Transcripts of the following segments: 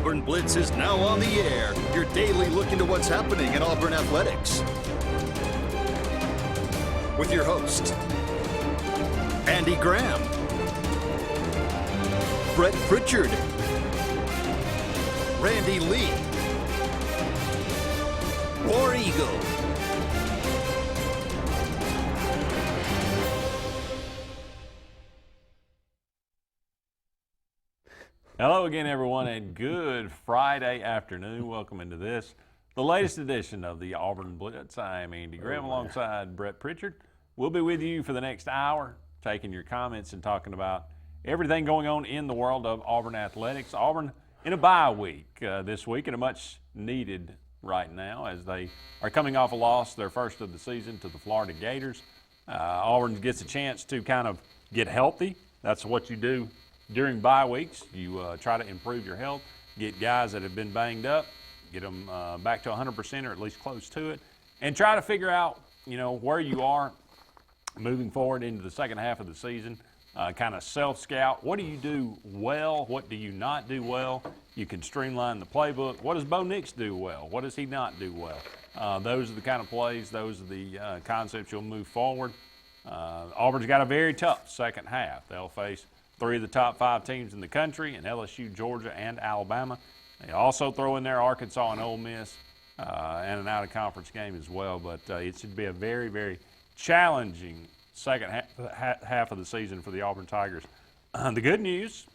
Auburn Blitz is now on the air, your daily look into what's happening in Auburn athletics. With your host, Andy Graham, Brett Pritchard, Randy Lee, War Eagle. Hello again, everyone, and good Friday afternoon. Welcome into this, the latest edition of the Auburn Blitz. I'm Andy Graham alongside Brett Pritchard. We'll be with you for the next hour, taking your comments and talking about everything going on in the world of Auburn athletics. Auburn in a bye week this week, and a much needed right now as they are coming off a loss, their first of the season, to the Florida Gators. Auburn gets a chance to kind of get healthy. That's what you do during bye weeks. You try to improve your health, get guys that have been banged up, get them back to 100% or at least close to it, and try to figure out, where you are moving forward into the second half of the season. Kind of self-scout. What do you do well? What do you not do well? You can streamline the playbook. What does Bo Nix do well? What does he not do well? Those are the kind of plays, those are the concepts you'll move forward. Auburn's got a very tough second half. They'll face three of the top 5 teams in the country in LSU, Georgia, and Alabama. They also throw in there Arkansas and Ole Miss and an out-of-conference game as well. But it should be a very, very challenging second half of the season for the Auburn Tigers. The good news,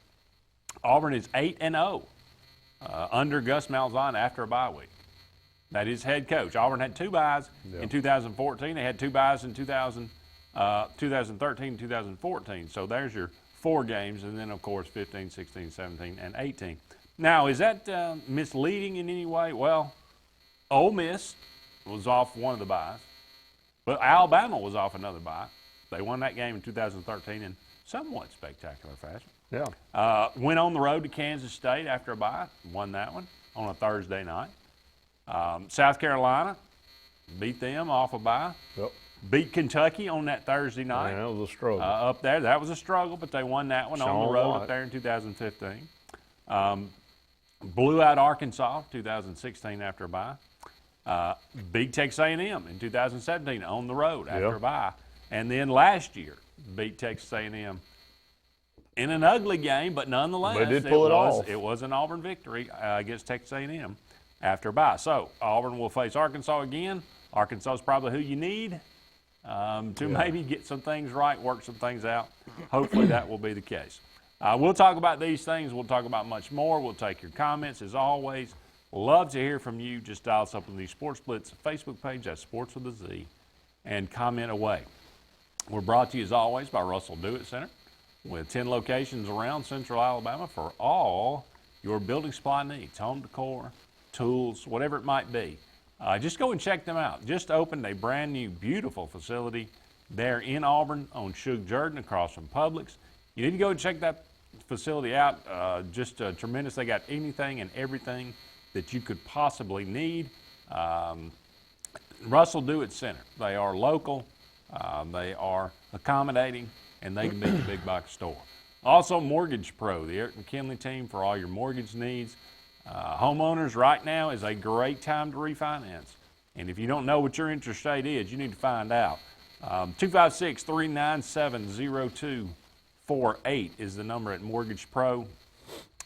Auburn is 8-0 under Gus Malzahn after a bye week. That is head coach. Auburn had 2 byes in 2014. They had 2 byes in 2013, 2014. So there's your 4 games, and then, of course, 15, 16, 17, and 18. Now, is that misleading in any way? Well, Ole Miss was off one of the byes, but Alabama was off another bye. They won that game in 2013 in somewhat spectacular fashion. Yeah. Went on the road to Kansas State after a bye, won that one on a Thursday night. South Carolina beat them off a bye. Yep. Beat Kentucky on that Thursday night. Yeah, that was a struggle. Up there. That was a struggle, but they won that one on the road up there in 2015. Blew out Arkansas 2016 after a bye. Beat Texas A&M in 2017 on the road after a bye. And then last year beat Texas A&M in an ugly game, but nonetheless, they did pull it off. It was an Auburn victory against Texas A&M after a bye. So Auburn will face Arkansas again. Arkansas is probably who you need to maybe get some things right, work some things out. Hopefully that will be the case. We'll talk about these things. We'll talk about much more. We'll take your comments as always. Love to hear from you. Just dial us up on the Sports Blitz Facebook page. That's Sports with a Z, and comment away. We're brought to you as always by Russell Do-It Center with 10 locations around Central Alabama for all your building supply needs, home decor, tools, whatever it might be. Just go and check them out. Just opened a brand new, beautiful facility there in Auburn on Shug Jordan across from Publix. You need to go and check that facility out. Just tremendous. They got anything and everything that you could possibly need. Russell Do-It Center. They are local. They are accommodating, and they can be the big box store. Also, Mortgage Pro, the Eric McKinley team for all your mortgage needs. Homeowners, right now is a great time to refinance. And if you don't know what your interest rate is, you need to find out. 256-397-0248 is the number at Mortgage Pro.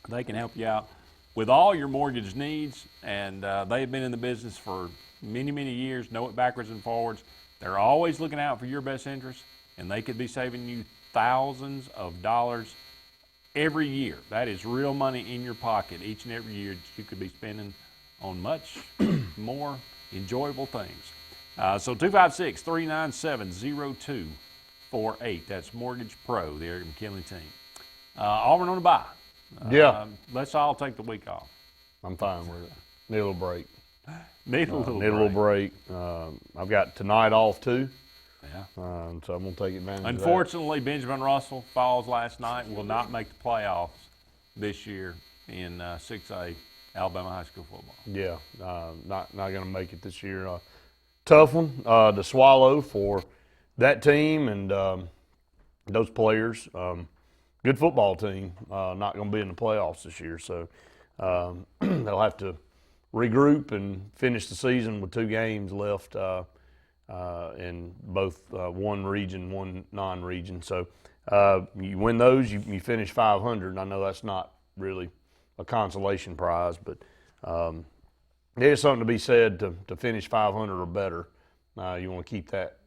They can help you out with all your mortgage needs, and they've been in the business for many, many years, know it backwards and forwards. They're always looking out for your best interest, and they could be saving you thousands of dollars every year. That is real money in your pocket each and every year that you could be spending on much more enjoyable things. So 256-397-0248. That's Mortgage Pro, the Eric McKinley team. Auburn on a bye. Let's all take the week off. I'm fine with it. Need a little break. Need a little break. I've got tonight off too. Yeah. So I'm going to take advantage Unfortunately, of that. Benjamin Russell falls last night and will not make the playoffs this year in 6A Alabama high school football. Yeah, not going to make it this year. Tough one to swallow for that team and those players. Good football team, not going to be in the playoffs this year. So they'll have to regroup and finish the season with 2 games left in both one region, one non-region. So you win those, you finish 500, and I know that's not really a consolation prize, but there's something to be said to finish 500 or better. You want to keep that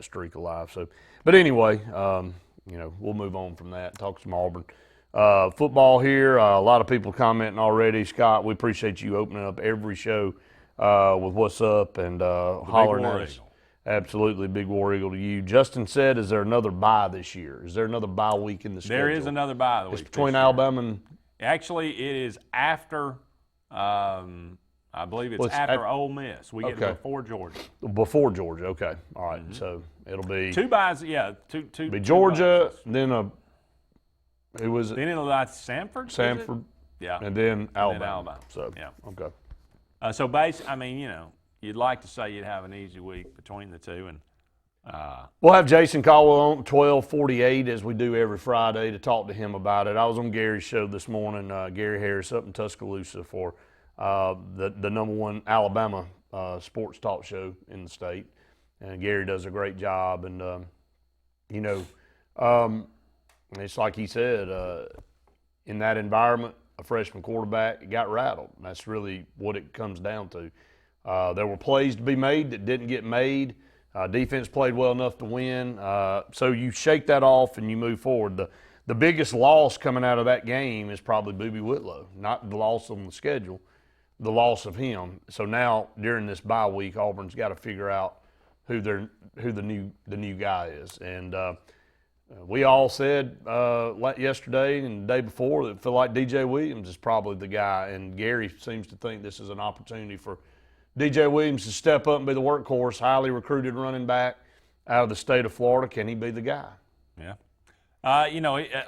streak alive. So, but anyway, we'll move on from that. Talk some Auburn football here. A lot of people commenting already. Scott, we appreciate you opening up every show with what's up and hollering at us. Absolutely, big War Eagle to you. Justin said, "Is there another bye this year? Is there another bye week in the schedule?" There is another bye week. It's between Alabama and. Actually, it is after. I believe it's after Ole Miss. We get before Georgia. Before Georgia, okay. All right, so it'll be 2 byes. Yeah, two. Be Georgia, byes. then who was it? Then it'll be Samford. Yeah. And then Alabama. And then Alabama. So yeah. Okay. So basically, I mean, you'd like to say you'd have an easy week between the two, and we'll have Jason Caldwell on 12:48 as we do every Friday to talk to him about it. I was on Gary's show this morning, Gary Harris up in Tuscaloosa for the #1 Alabama sports talk show in the state, and Gary does a great job. And it's like he said, in that environment, a freshman quarterback got rattled. And that's really what it comes down to. There were plays to be made that didn't get made. Defense played well enough to win. So you shake that off and you move forward. The biggest loss coming out of that game is probably Boobie Whitlow, not the loss on the schedule, the loss of him. So now during this bye week, Auburn's got to figure out who the new guy is. And we all said yesterday and the day before that it feel like DJ Williams is probably the guy. And Gary seems to think this is an opportunity for DJ Williams to step up and be the workhorse, highly recruited running back out of the state of Florida. Can he be the guy? Yeah. A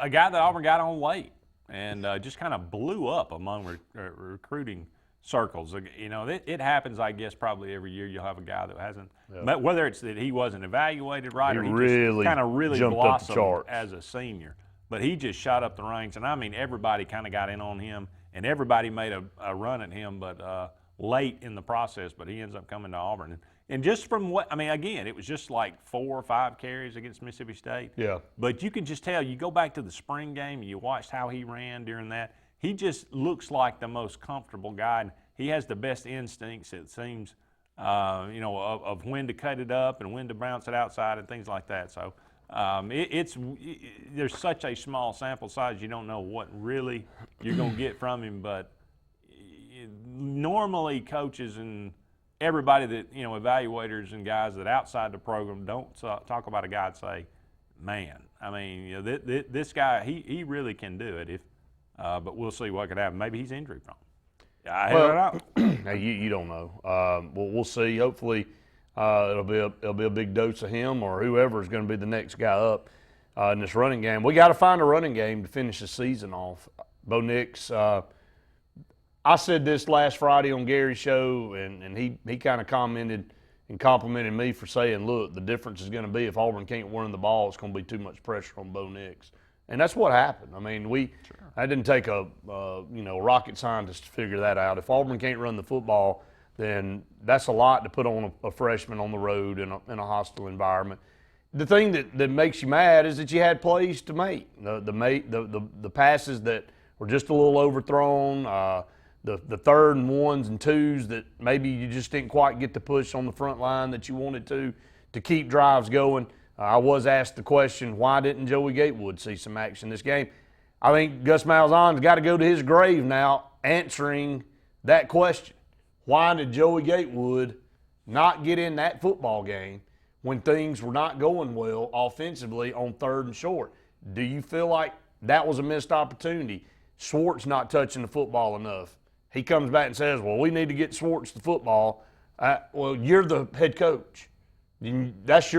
guy that Auburn got on late and just kind of blew up among recruiting circles. It happens, I guess, probably every year you'll have a guy that hasn't, but whether it's that he wasn't evaluated right or he really just kind of really jumped blossomed up the charts as a senior. But he just shot up the ranks, and I mean, everybody kind of got in on him, and everybody made a run at him, but late in the process, but he ends up coming to Auburn. And just from again, it was just like 4 or 5 carries against Mississippi State. Yeah. But you can just tell, you go back to the spring game and you watched how he ran during that, he just looks like the most comfortable guy. And he has the best instincts, it seems, of when to cut it up and when to bounce it outside and things like that. So there's such a small sample size, you don't know what really you're going to get from him, but normally coaches and everybody that, evaluators and guys that outside the program don't talk about a guy and say, man, I mean, this guy, he really can do it. But we'll see what could happen. Maybe he's injury prone. I don't know. You don't know. We'll see. Hopefully it'll be a big dose of him or whoever is going to be the next guy up in this running game. We got to find a running game to finish the season off. Bo Nix, I said this last Friday on Gary's show, and he kind of commented and complimented me for saying, look, the difference is going to be if Auburn can't run the ball, it's going to be too much pressure on Bo Nix. And that's what happened. I mean, that didn't take a rocket scientist to figure that out. If Auburn can't run the football, then that's a lot to put on a freshman on the road in a hostile environment. The thing that makes you mad is that you had plays to make. The passes that were just a little overthrown, the 3rd and 1s and 2s that maybe you just didn't quite get the push on the front line that you wanted to keep drives going. I was asked the question, why didn't Joey Gatewood see some action this game? I think Gus Malzahn's got to go to his grave now answering that question. Why did Joey Gatewood not get in that football game when things were not going well offensively on 3rd and short? Do you feel like that was a missed opportunity? Swartz not touching the football enough. He comes back and says, well, we need to get Swartz the football. Well, you're the head coach. That's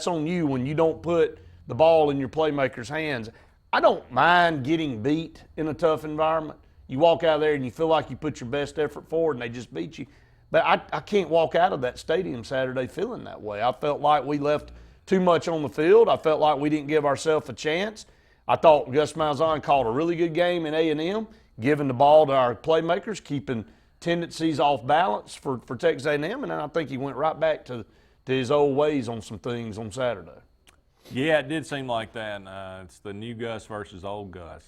on you when you don't put the ball in your playmaker's hands. I don't mind getting beat in a tough environment. You walk out there and you feel like you put your best effort forward and they just beat you. But I can't walk out of that stadium Saturday feeling that way. I felt like we left too much on the field. I felt like we didn't give ourselves a chance. I thought Gus Malzahn called a really good game in A&M. giving the ball to our playmakers, keeping tendencies off balance for Texas A&M, and then I think he went right back to his old ways on some things on Saturday. Yeah, it did seem like that. It's the new Gus versus old Gus.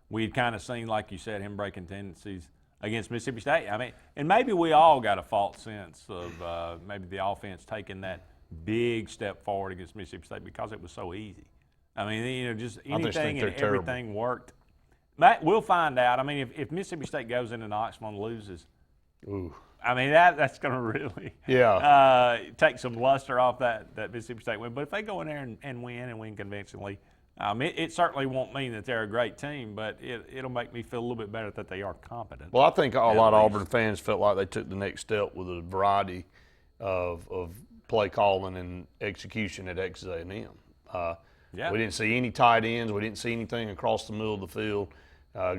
We'd kind of seen, like you said, him breaking tendencies against Mississippi State. I mean, and maybe we all got a false sense of maybe the offense taking that big step forward against Mississippi State because it was so easy. I mean, just anything and everything worked. We'll find out. I mean, if Mississippi State goes into Knoxville and loses, ooh. I mean, that's going to really take some luster off that Mississippi State win. But if they go in there and win convincingly, it certainly won't mean that they're a great team, but it'll make me feel a little bit better that they are competent. Well, I think a lot of Auburn fans felt like they took the next step with a variety of play calling and execution at Texas A&M. We didn't see any tight ends. We didn't see anything across the middle of the field.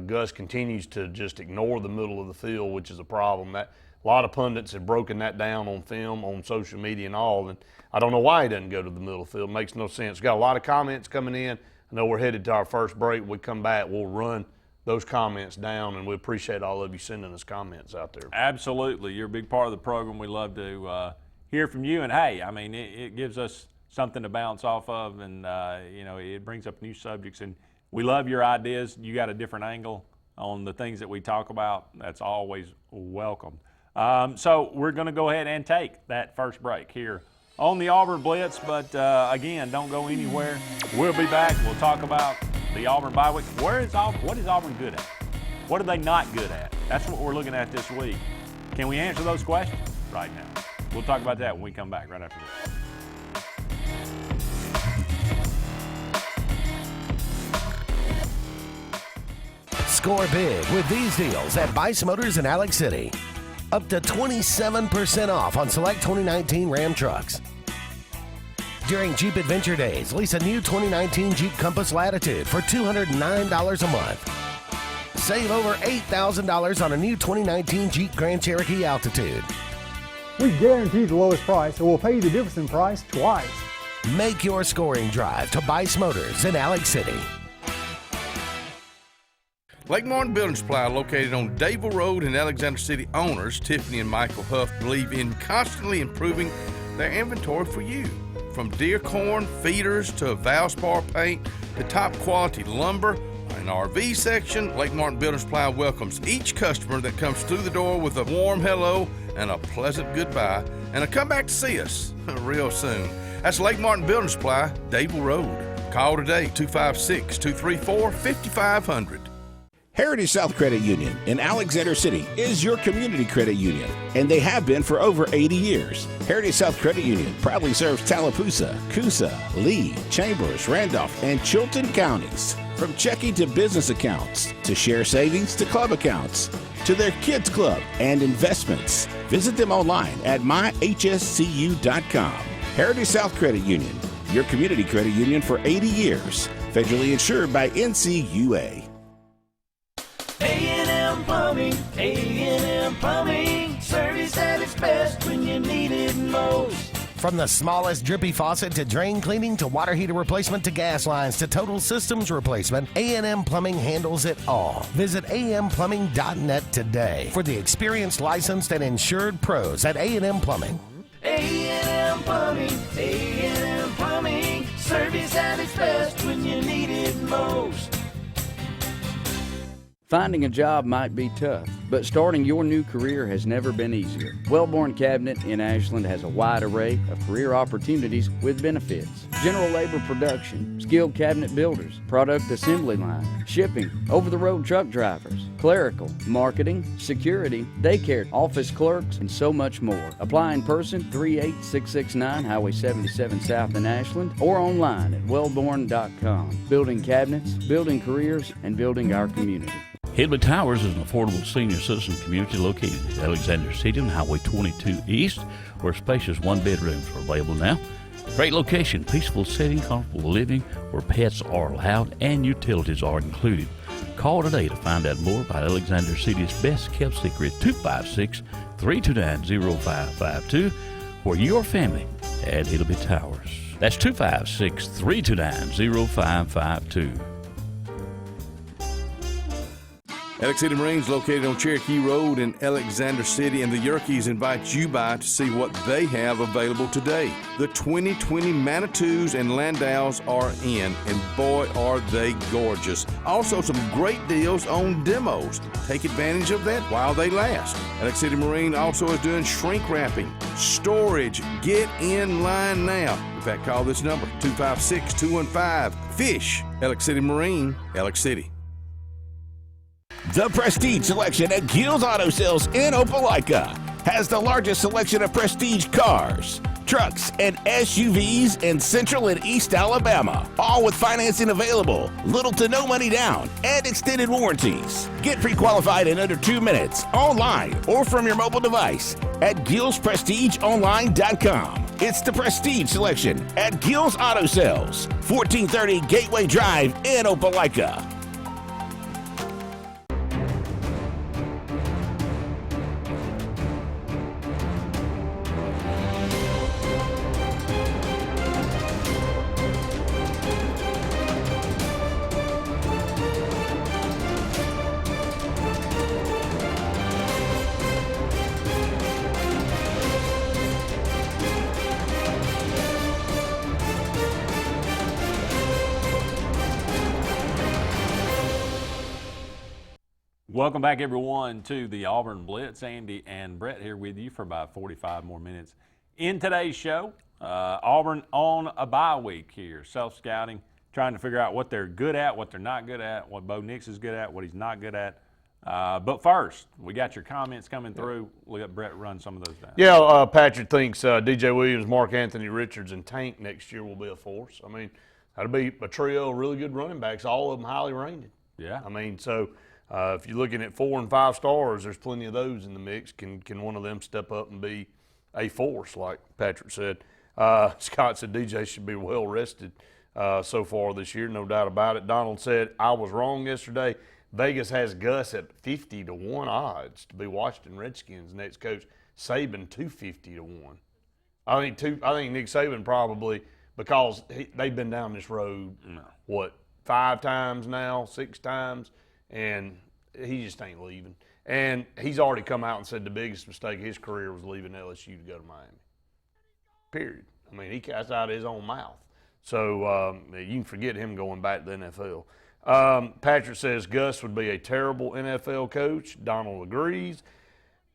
Gus continues to just ignore the middle of the field, which is a problem. A lot of pundits have broken that down on film, on social media and all, and I don't know why he doesn't go to the middle of the field. It makes no sense. We've got a lot of comments coming in. I know we're headed to our first break. When we come back, we'll run those comments down, and we appreciate all of you sending us comments out there. Absolutely. You're a big part of the program. We love to hear from you, and, hey, I mean, it gives us something to bounce off of, and, it brings up new subjects, and we love your ideas. You got a different angle on the things that we talk about. That's always welcome. So we're going to go ahead and take that first break here on the Auburn Blitz. But, again, don't go anywhere. We'll be back. We'll talk about the Auburn bye week. What is Auburn good at? What are they not good at? That's what we're looking at this week. Can we answer those questions right now? We'll talk about that when we come back right after this. Score big with these deals at Bice Motors in Alex City. Up to 27% off on select 2019 Ram trucks. During Jeep Adventure Days, lease a new 2019 Jeep Compass Latitude for $209 a month. Save over $8,000 on a new 2019 Jeep Grand Cherokee Altitude. We guarantee the lowest price, and we'll pay you the difference in price twice. Make your scoring drive to Bice Motors in Alex City. Lake Martin Building Supply, located on Dayville Road in Alexander City. Owners Tiffany and Michael Huff believe in constantly improving their inventory for you. From deer corn, feeders, to Valspar paint, to top quality lumber and RV section, Lake Martin Building Supply welcomes each customer that comes through the door with a warm hello and a pleasant goodbye, and a come back to see us real soon. That's Lake Martin Building Supply, Dayville Road. Call today, 256-234-5500. Heritage South Credit Union in Alexander City is your community credit union, and they have been for over 80 years. Heritage South Credit Union proudly serves Tallapoosa, Coosa, Lee, Chambers, Randolph, and Chilton counties. From checking to business accounts, to share savings to club accounts, to their kids club and investments. Visit them online at myhscu.com. Heritage South Credit Union, your community credit union for 80 years. Federally insured by NCUA. A&M Plumbing, A&M Plumbing, service at its best when you need it most. From the smallest drippy faucet to drain cleaning to water heater replacement to gas lines to total systems replacement, A&M Plumbing handles it all. Visit amplumbing.net today for the experienced, licensed, and insured pros at A&M Plumbing. A&M Plumbing, A&M Plumbing, service at its best when you need it most. Finding a job might be tough, but starting your new career has never been easier. Wellborn Cabinet in Ashland has a wide array of career opportunities with benefits. General labor production, skilled cabinet builders, product assembly line, shipping, over-the-road truck drivers, clerical, marketing, security, daycare, office clerks, and so much more. Apply in person, 38669 Highway 77 South in Ashland, or online at wellborn.com. Building cabinets, building careers, and building our community. Hillby Towers is an affordable senior citizen community located at Alexander City on Highway 22 East, where spacious one-bedrooms are available now. Great location, peaceful setting, comfortable living, where pets are allowed and utilities are included. Call today to find out more about Alexander City's best-kept secret, 256-329-0552, for your family at Hillby Towers. That's 256-329-0552. Alex City Marines, located on Cherokee Road in Alexander City, and the Yerkes invite you by to see what they have available today. The 2020 Manitous and Landaus are in, and boy, are they gorgeous. Also, some great deals on demos. Take advantage of that while they last. Alex City Marine also is doing shrink wrapping, storage. Get in line now. In fact, call this number, 256-215-FISH. Alex City Marine, Alex City. The Prestige Selection at Gill's Auto Sales in Opelika has the largest selection of prestige cars, trucks, and SUVs in Central and East Alabama, all with financing available, little to no money down, and extended warranties. Get pre-qualified in under 2 minutes, online or from your mobile device at GillsPrestigeOnline.com. It's the Prestige Selection at Gill's Auto Sales, 1430 Gateway Drive in Opelika. Welcome back, everyone, to the Auburn Blitz. Andy and Brett here with you for about 45 more minutes. In today's show, Auburn on a bye week here, self-scouting, trying to figure out what they're good at, what they're not good at, what Bo Nix is good at, what he's not good at. But first, we got your comments coming through. We'll let Brett run some of those down. Yeah, Patrick thinks DJ Williams, Mark Anthony Richards, and Tank next year will be a force. I mean, that'll be a trio of really good running backs, all of them highly rated. Yeah. I mean, so if you're looking at 4 and 5 stars, there's plenty of those in the mix. Can one of them step up and be a force, like Patrick said? Scott said DJ should be well rested so far this year, no doubt about it. Donald said, I was wrong yesterday. Vegas has Gus at 50-1 odds to be Washington Redskins next coach. Saban 250-1. I think Nick Saban probably, because they've been down this road, 5 times now, 6 times, and he just ain't leaving. And he's already come out and said the biggest mistake of his career was leaving LSU to go to Miami. Period. I mean, that's out of his own mouth. So you can forget him going back to the NFL. Patrick says Gus would be a terrible NFL coach. Donald agrees.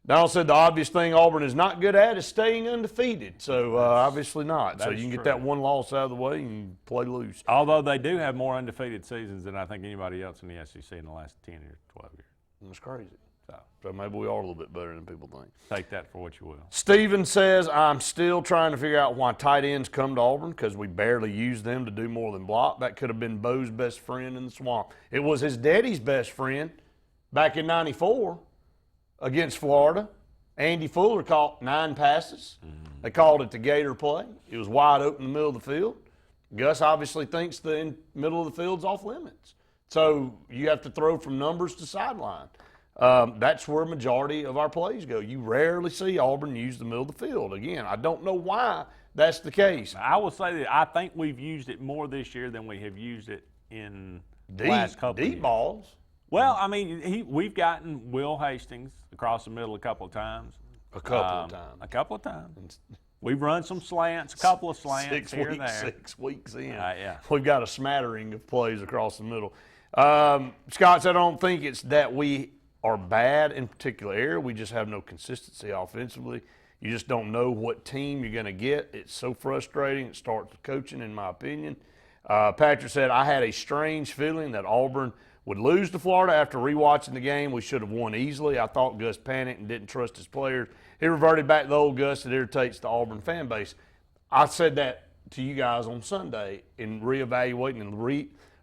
Donald said the obvious thing Auburn is not good at is staying undefeated. So obviously not. So you can get that one loss out of the way and play loose. Although they do have more undefeated seasons than I think anybody else in the SEC in the last 10 or 12 years. That's crazy. So maybe we are a little bit better than people think. Take that for what you will. Steven says, I'm still trying to figure out why tight ends come to Auburn because we barely use them to do more than block. That could have been Bo's best friend in the swamp. It was his daddy's best friend back in '94 against Florida. Andy Fuller caught 9 passes. They called it the Gator play. It was wide open in the middle of the field. Gus obviously thinks the middle of the field's off limits. So you have to throw from numbers to sideline. That's where a majority of our plays go. You rarely see Auburn use the middle of the field. Again, I don't know why that's the case. I will say that I think we've used it more this year than we have used it in the last couple of years. Deep balls. Well, I mean, we've gotten Will Hastings across the middle a couple of times. A couple of times. We've run some slants, a couple of slants here and there. 6 weeks in. Yeah. We've got a smattering of plays across the middle. Scott said, I don't think it's that we are bad in particular area. We just have no consistency offensively. You just don't know what team you're going to get. It's so frustrating. It starts with coaching, in my opinion. Patrick said, I had a strange feeling that Auburn would lose to Florida after rewatching the game. We should have won easily. I thought Gus panicked and didn't trust his players. He reverted back to the old Gus that irritates the Auburn fan base. I said that to you guys on Sunday in reevaluating and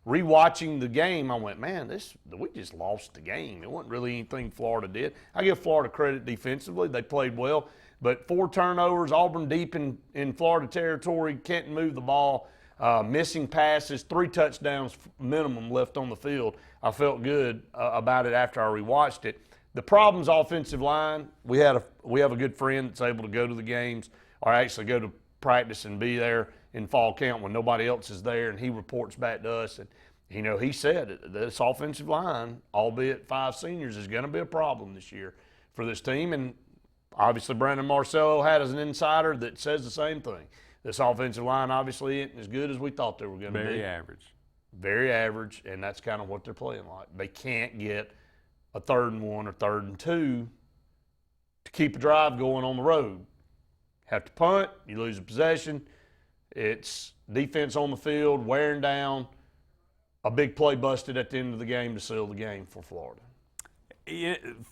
rewatching the game. I went, man, we just lost the game. It wasn't really anything Florida did. I give Florida credit defensively. They played well. But 4 turnovers, Auburn deep in Florida territory, can't move the ball, missing passes, 3 touchdowns minimum left on the field. I felt good about it after I rewatched it. The problem's offensive line. We have a good friend that's able to go to the games or actually go to practice and be there in fall camp when nobody else is there, and he reports back to us. And he said this offensive line, albeit 5 seniors, is going to be a problem this year for this team. And obviously Brandon Marcello had as an insider that says the same thing. This offensive line obviously isn't as good as we thought they were going to be. Very average. Very average, and that's kind of what they're playing like. They can't get a 3rd and 1 or 3rd and 2 to keep a drive going on the road. Have to punt, you lose a possession. It's defense on the field, wearing down, a big play busted at the end of the game to seal the game for Florida.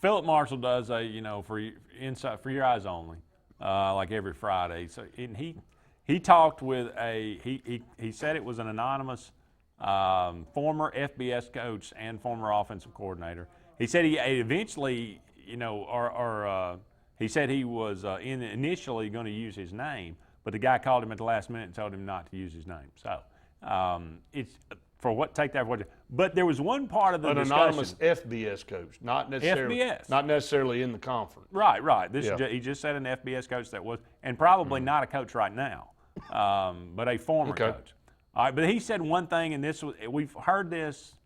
Philip Marshall does for your eyes only, like every Friday. So and he talked with he said it was an anonymous former FBS coach and former offensive coordinator. He said he eventually, he said he was initially going to use his name, but the guy called him at the last minute and told him not to use his name. So it's take that for what. But there was one part of the discussion. An anonymous FBS coach, not necessarily in the conference. Right. He just said an FBS coach that was, and probably not a coach right now, but a former coach. All right, but he said one thing, and we've heard this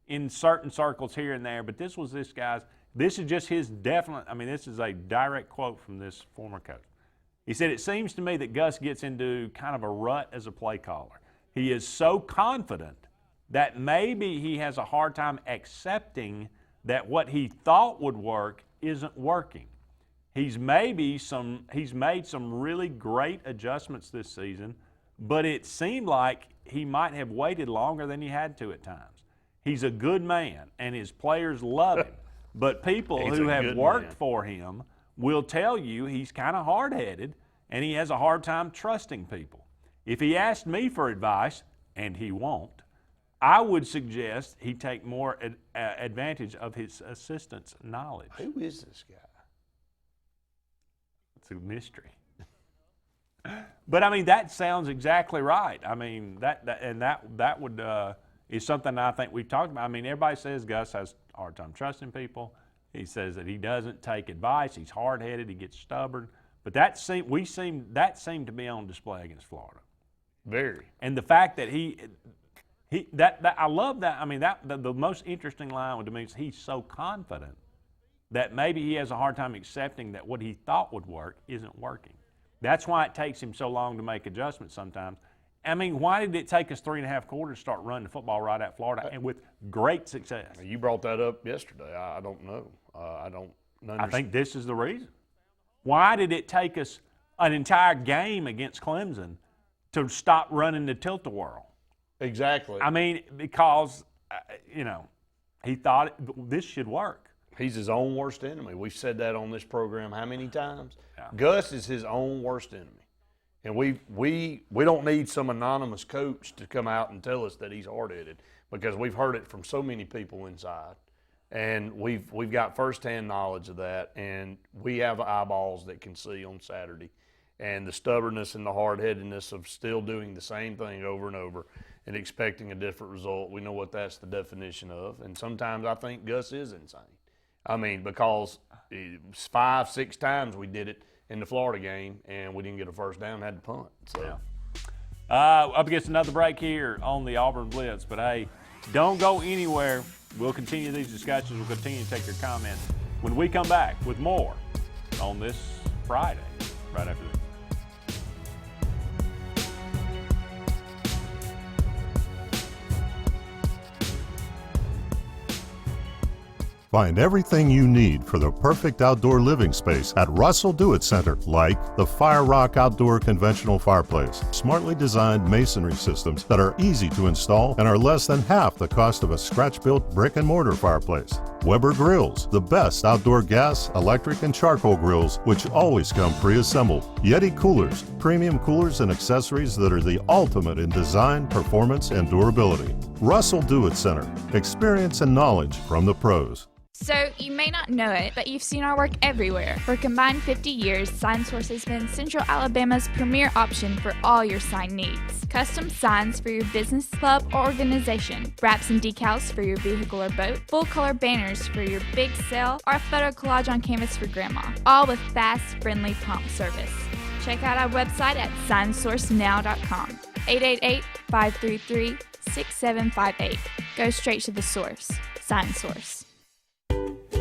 in certain circles here and there, but this is just his definite, this is a direct quote from this former coach. He said, it seems to me that Gus gets into kind of a rut as a play caller. He is so confident that maybe he has a hard time accepting that what he thought would work isn't working. He's made some really great adjustments this season, but it seemed like he might have waited longer than he had to at times. He's a good man, and his players love him. But people who have worked for him will tell you he's kind of hard-headed, and he has a hard time trusting people. If he asked me for advice, and he won't, I would suggest he take more advantage of his assistant's knowledge. Who is this guy? It's a mystery. But that sounds exactly right. That would is something I think we've talked about. Everybody says Gus has a hard time trusting people. He says that he doesn't take advice. He's hard-headed. He gets stubborn. But that seemed to be on display against Florida. Very. And the fact that I love that. The most interesting line to me is he's so confident that maybe he has a hard time accepting that what he thought would work isn't working. That's why it takes him so long to make adjustments sometimes. Why did it take us 3.5 quarters to start running the football right at Florida and with great success? You brought that up yesterday. I don't know. I don't understand. I think this is the reason. Why did it take us an entire game against Clemson to stop running the tilt-a-whirl? Exactly. Because, he thought this should work. He's his own worst enemy. We've said that on this program how many times? Yeah. Gus is his own worst enemy. And we don't need some anonymous coach to come out and tell us that he's hard-headed, because we've heard it from so many people inside. And we've got firsthand knowledge of that, and we have eyeballs that can see on Saturday. And the stubbornness and the hard-headedness of still doing the same thing over and over and expecting a different result, we know what that's the definition of. And sometimes I think Gus is insane. Because 5-6 times we did it in the Florida game, and we didn't get a first down and had to punt. So. Yeah. Up against another break here on the Auburn Blitz. But, hey, don't go anywhere. We'll continue these discussions. We'll continue to take your comments when we come back with more on this Friday, right after this. Find everything you need for the perfect outdoor living space at Russell Do-It Center, like the Fire Rock Outdoor Conventional Fireplace, smartly designed masonry systems that are easy to install and are less than half the cost of a scratch-built brick and mortar fireplace. Weber Grills, the best outdoor gas, electric, and charcoal grills, which always come pre-assembled. Yeti Coolers, premium coolers and accessories that are the ultimate in design, performance, and durability. Russell Do-It Center, experience and knowledge from the pros. So, you may not know it, but you've seen our work everywhere. For a combined 50 years, SignSource has been Central Alabama's premier option for all your sign needs. Custom signs for your business, club, or organization. Wraps and decals for your vehicle or boat. Full-color banners for your big sale, or a photo collage on canvas for grandma. All with fast, friendly, prompt service. Check out our website at signsourcenow.com. 888-533 6758. Go straight to the source. Sign Source.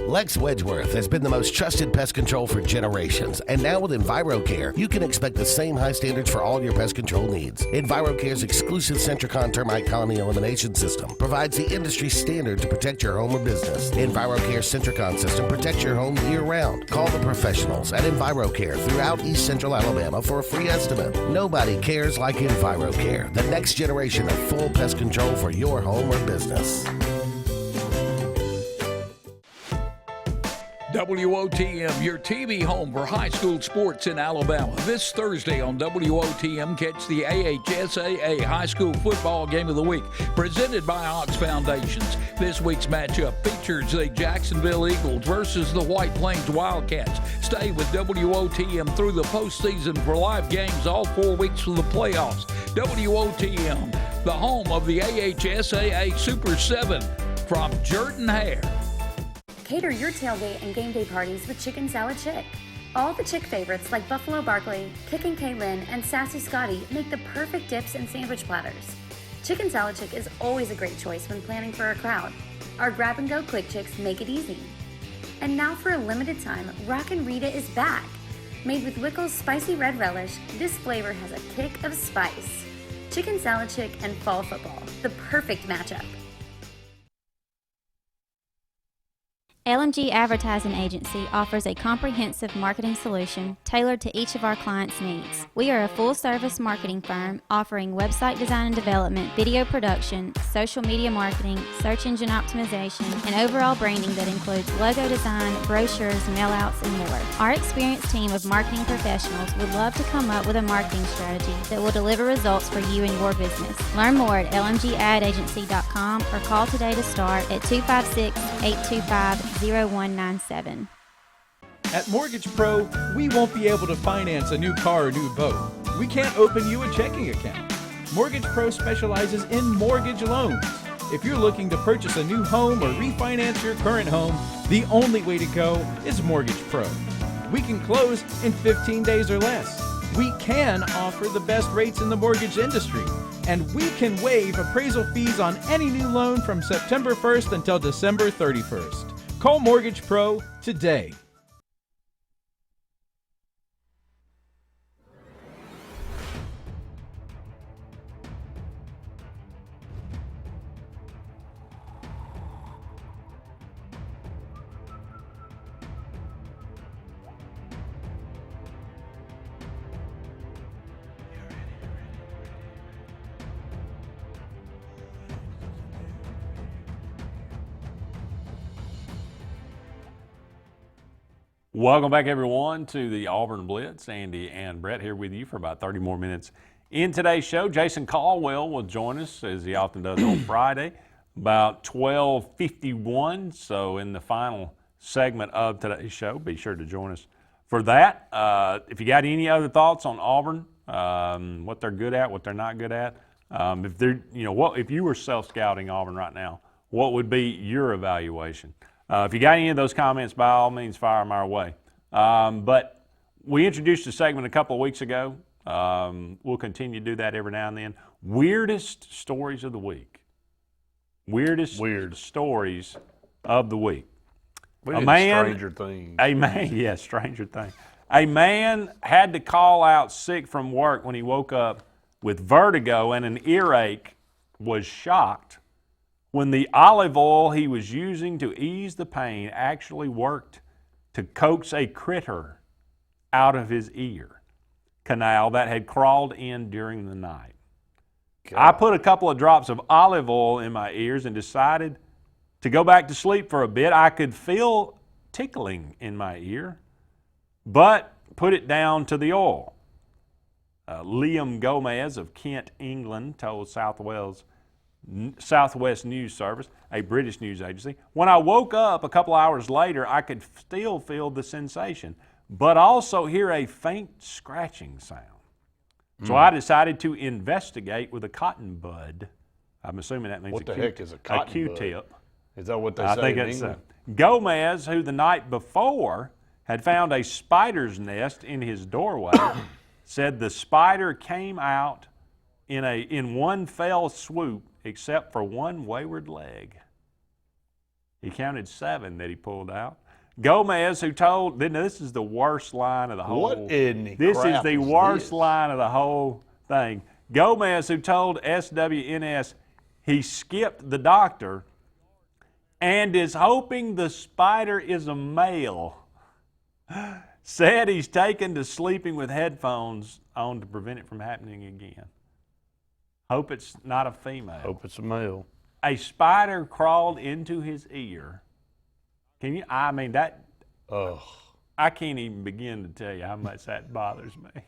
Lex Wedgeworth has been the most trusted pest control for generations, and now with EnviroCare, you can expect the same high standards for all your pest control needs. EnviroCare's exclusive Centricon termite colony elimination system provides the industry standard to protect your home or business. EnviroCare's Centricon system protects your home year-round. Call the professionals at EnviroCare throughout East Central Alabama for a free estimate. Nobody cares like EnviroCare, the next generation of full pest control for your home or business. WOTM, your TV home for high school sports in Alabama. This Thursday on WOTM, catch the AHSAA High School Football Game of the Week, presented by Ox Foundations. This week's matchup features the Jacksonville Eagles versus the White Plains Wildcats. Stay with WOTM through the postseason for live games all 4 weeks of the playoffs. WOTM, the home of the AHSAA Super 7, from Jordan Hare. Cater your tailgate and game day parties with Chicken Salad Chick. All the Chick favorites like Buffalo Barkley, Kickin' Kaylin, and Sassy Scotty make the perfect dips and sandwich platters. Chicken Salad Chick is always a great choice when planning for a crowd. Our grab-and-go quick chicks make it easy. And now for a limited time, Rockin' Rita is back. Made with Wickles spicy red relish, this flavor has a kick of spice. Chicken Salad Chick and fall football, the perfect matchup. LMG Advertising Agency offers a comprehensive marketing solution tailored to each of our clients' needs. We are a full-service marketing firm offering website design and development, video production, social media marketing, search engine optimization, and overall branding that includes logo design, brochures, mailouts, and more. Our experienced team of marketing professionals would love to come up with a marketing strategy that will deliver results for you and your business. Learn more at lmgadagency.com or call today to start at 256-825-0197. At Mortgage Pro, we won't be able to finance a new car or new boat. We can't open you a checking account. Mortgage Pro specializes in mortgage loans. If you're looking to purchase a new home or refinance your current home, the only way to go is Mortgage Pro. We can close in 15 days or less. We can offer the best rates in the mortgage industry. And we can waive appraisal fees on any new loan from September 1st until December 31st. Call Mortgage Pro today. Welcome back, everyone, to the Auburn Blitz. Andy and Brett here with you for about 30 more minutes in today's show. Jason Caldwell will join us, as he often does on Friday, about 12:51. So in the final segment of today's show, be sure to join us for that. If you got any other thoughts on Auburn, what they're good at, what they're not good at, if they're, if you were self-scouting Auburn right now, what would be your evaluation? If you got any of those comments, by all means, fire them our way. But we introduced a segment a couple of weeks ago. We'll continue to do that every now and then. Weirdest stories of the week. Weirdest stories of the week. Stranger Things. Stranger Things. A man had to call out sick from work when he woke up with vertigo and an earache, was shocked when the olive oil he was using to ease the pain actually worked to coax a critter out of his ear canal that had crawled in during the night. God. I put a couple of drops of olive oil in my ears and decided to go back to sleep for a bit. I could feel tickling in my ear, but put it down to the oil. Liam Gomez of Kent, England, told Southwest News Service, a British news agency. When I woke up a couple hours later, I could still feel the sensation, but also hear a faint scratching sound. So I decided to investigate with a cotton bud. I'm assuming that means what the heck is a cotton Q-tip. Bud? Is that what they say in England? Gomez, who the night before had found a spider's nest in his doorway, said the spider came out in one fell swoop except for one wayward leg. He counted 7 that he pulled out. Gomez, who told, this is the worst line of the whole. What in the This is crap the is worst this? line of the whole thing. Gomez, who told SWNS he skipped the doctor and is hoping the spider is a male, said he's taken to sleeping with headphones on to prevent it from happening again. Hope it's not a female. Hope it's a male. A spider crawled into his ear. Can you? I mean that. I can't even begin to tell you how much that bothers me.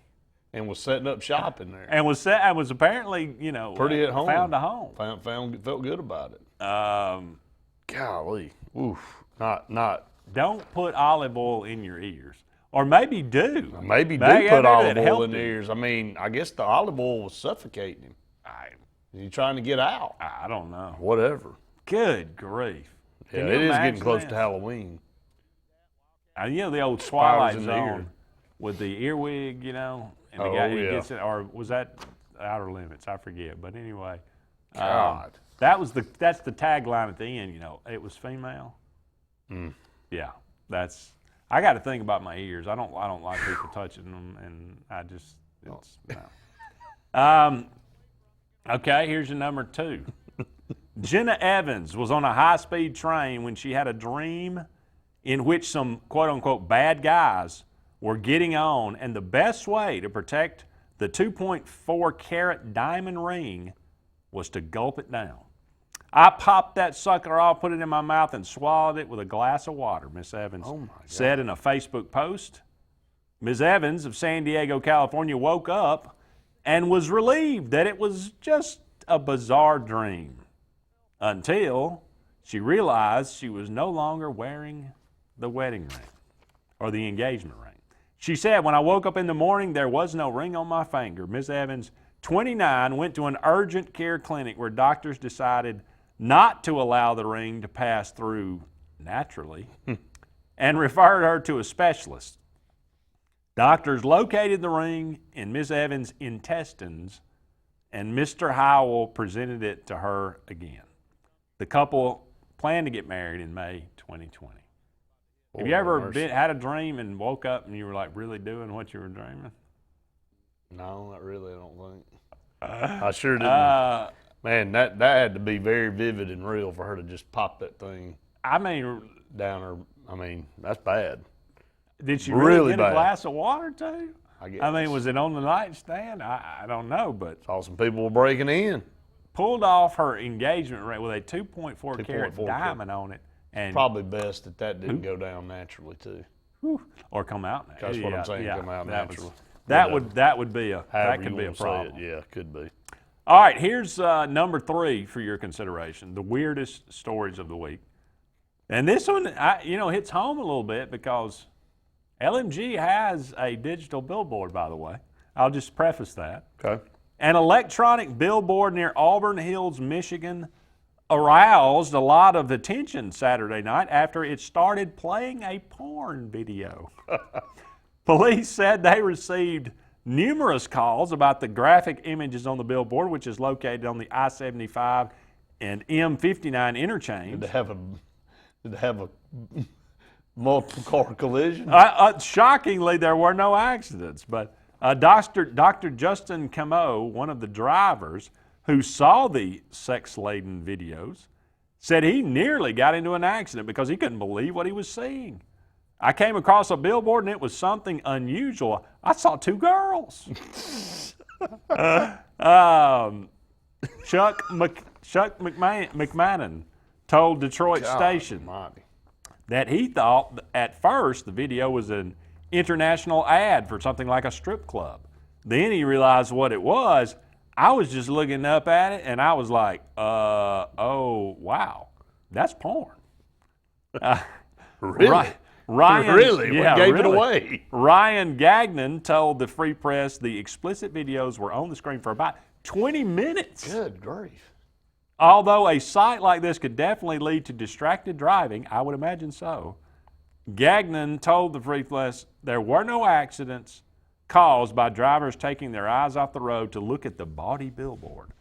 And was setting up shop in there. And was apparently, pretty at home. Found a home. Felt good about it. Golly, oof, not. Don't put olive oil in your ears, or maybe do. Maybe do put olive oil in the ears. I mean, I guess the olive oil was suffocating him. Is he trying to get out? I don't know. Whatever. Good grief. Yeah, it is getting close to Halloween. The old Twilight Zone with the earwig, and the guy gets it, or was that Outer Limits? I forget. But anyway, God, that's the tagline at the end. It was female. Yeah, I got to think about my ears. I don't like people touching them, and it's no. Okay, here's your number 2. Jenna Evans was on a high-speed train when she had a dream in which some quote-unquote bad guys were getting on, and the best way to protect the 2.4 carat diamond ring was to gulp it down. I popped that sucker off, put it in my mouth, and swallowed it with a glass of water, Miss Evans said in a Facebook post. Ms. Evans of San Diego, California, woke up and was relieved that it was just a bizarre dream until she realized she was no longer wearing the wedding ring or the engagement ring. She said, when I woke up in the morning, there was no ring on my finger. Ms. Evans, 29, went to an urgent care clinic where doctors decided not to allow the ring to pass through naturally and referred her to a specialist. Doctors located the ring in Ms. Evans' intestines, and Mr. Howell presented it to her again. The couple planned to get married in May 2020. Have you ever had a dream and woke up and you were like really doing what you were dreaming? No, not really, I don't think. I sure didn't. Man, that had to be very vivid and real for her to just pop that thing down her. I mean, that's bad. Did she really get bad. A glass of water too? I guess. I mean, was it on the nightstand? I don't know, but saw some people were breaking in. Pulled off her engagement ring with a 2.4 carat diamond on it. And probably best that didn't go down naturally too. Or come out naturally. That's what I'm saying, come out naturally. That could be a problem. Yeah, could be. All right, here's number 3 for your consideration, the weirdest stories of the week. And this one, hits home a little bit because LMG has a digital billboard, by the way. I'll just preface that. Okay. An electronic billboard near Auburn Hills, Michigan, aroused a lot of attention Saturday night after it started playing a porn video. Police said they received numerous calls about the graphic images on the billboard, which is located on the I-75 and M59 interchange. Did they have a multiple car collision? Shockingly, there were no accidents, but Dr. Justin Camo, one of the drivers who saw the sex-laden videos, said he nearly got into an accident because he couldn't believe what he was seeing. I came across a billboard and it was something unusual. I saw 2 girls. Chuck McMahon told Detroit Station that he thought at first the video was an international ad for something like a strip club. Then he realized what it was. I was just looking up at it and I was like, oh, wow, that's porn. Really? Ryan, really? What gave it away? Ryan Gagnon told the Free Press the explicit videos were on the screen for about 20 minutes. Good grief. Although a sight like this could definitely lead to distracted driving, I would imagine so, Gagnon told the Free Press there were no accidents caused by drivers taking their eyes off the road to look at the bawdy billboard.